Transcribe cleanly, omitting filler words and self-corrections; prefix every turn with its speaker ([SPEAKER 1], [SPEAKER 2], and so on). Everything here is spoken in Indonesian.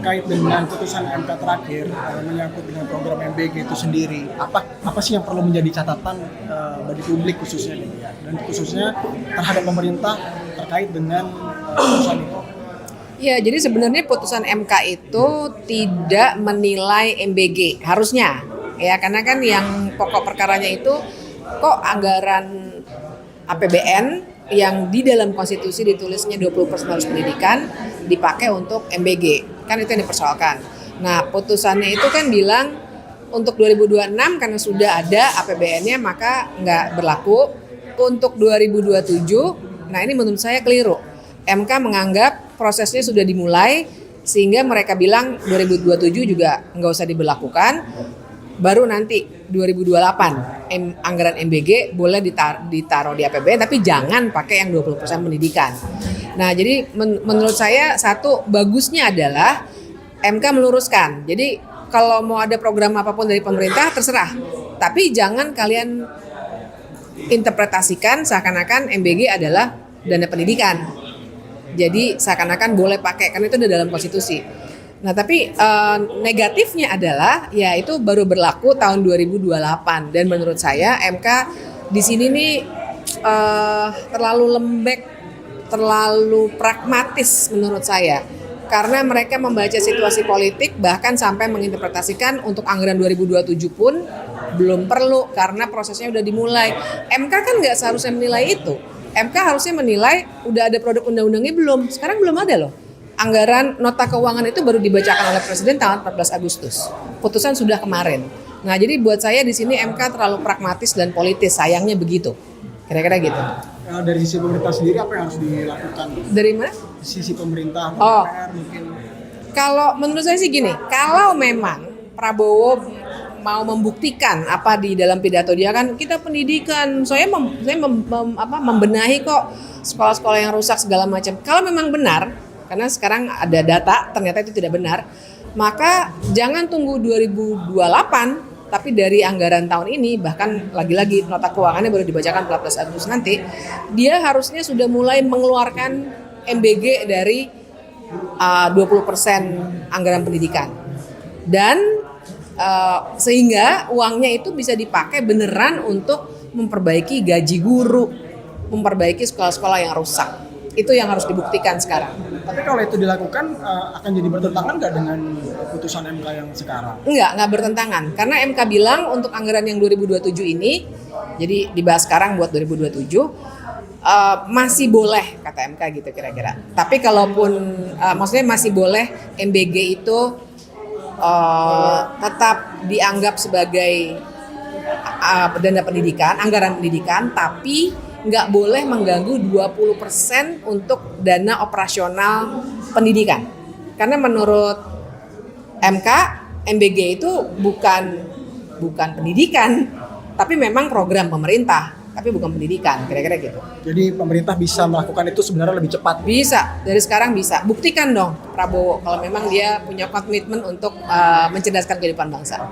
[SPEAKER 1] terkait dengan putusan MK terakhir menyangkut dengan program MBG itu sendiri, apa sih yang perlu menjadi catatan bagi publik khususnya nih ya, dan khususnya terhadap pemerintah terkait dengan putusan itu?
[SPEAKER 2] Ya, jadi sebenarnya putusan MK itu tidak menilai MBG harusnya, ya karena kan yang pokok perkaranya itu kok anggaran APBN yang di dalam konstitusi ditulisnya 20% harus pendidikan dipakai untuk MBG, kan itu yang dipersoalkan. Nah putusannya itu kan bilang untuk 2026 karena sudah ada APBN-nya maka nggak berlaku. Untuk 2027, nah ini menurut saya keliru. MK menganggap prosesnya sudah dimulai sehingga mereka bilang 2027 juga nggak usah diberlakukan. Baru nanti 2028 anggaran MBG boleh ditaruh di APBN tapi jangan pakai yang 20% pendidikan. Nah jadi menurut saya satu bagusnya adalah MK meluruskan. Jadi kalau mau ada program apapun dari pemerintah terserah. Tapi jangan kalian interpretasikan seakan-akan MBG adalah dana pendidikan. Jadi seakan-akan boleh pakai karena itu udah dalam konstitusi. Nah tapi negatifnya adalah ya itu baru berlaku tahun 2028 dan menurut saya MK di sini nih terlalu lembek, terlalu pragmatis menurut saya karena mereka membaca situasi politik bahkan sampai menginterpretasikan untuk anggaran 2027 pun belum perlu karena prosesnya udah dimulai. MK kan nggak seharusnya menilai itu. MK harusnya menilai udah ada produk undang-undangnya belum. Sekarang belum ada loh. Anggaran nota keuangan itu baru dibacakan oleh Presiden tanggal 14 Agustus. Putusan sudah kemarin. Nah, jadi buat saya di sini MK terlalu pragmatis dan politis, sayangnya begitu. Kira-kira gitu.
[SPEAKER 1] Dari sisi pemerintah sendiri apa yang harus dilakukan?
[SPEAKER 2] Dari mana?
[SPEAKER 1] Sisi pemerintah atau DPR mungkin.
[SPEAKER 2] Kalau menurut saya sih gini, kalau memang Prabowo mau membuktikan apa di dalam pidato dia kan kita pendidikan, saya membenahi kok sekolah-sekolah yang rusak segala macam. Kalau memang benar karena sekarang ada data ternyata itu tidak benar, maka jangan tunggu 2028 tapi dari anggaran tahun ini bahkan lagi-lagi nota keuangannya baru dibacakan 14 Agustus nanti dia harusnya sudah mulai mengeluarkan MBG dari 20% anggaran pendidikan dan sehingga uangnya itu bisa dipakai beneran untuk memperbaiki gaji guru, memperbaiki sekolah-sekolah yang rusak. Itu yang harus dibuktikan sekarang.
[SPEAKER 1] Tapi kalau itu dilakukan akan jadi bertentangan nggak dengan putusan MK yang sekarang?
[SPEAKER 2] Nggak bertentangan. Karena MK bilang untuk anggaran yang 2027 ini, jadi dibahas sekarang buat 2027, masih boleh kata MK gitu kira-kira. Tapi kalaupun, maksudnya masih boleh MBG itu tetap dianggap sebagai dana pendidikan, anggaran pendidikan, tapi nggak boleh mengganggu 20% untuk dana operasional pendidikan. Karena menurut MK, MBG itu bukan pendidikan, tapi memang program pemerintah, tapi bukan pendidikan, kira-kira gitu.
[SPEAKER 1] Jadi pemerintah bisa melakukan itu sebenarnya lebih cepat?
[SPEAKER 2] Bisa, dari sekarang bisa. Buktikan dong Prabowo kalau memang dia punya komitmen untuk mencerdaskan kehidupan bangsa.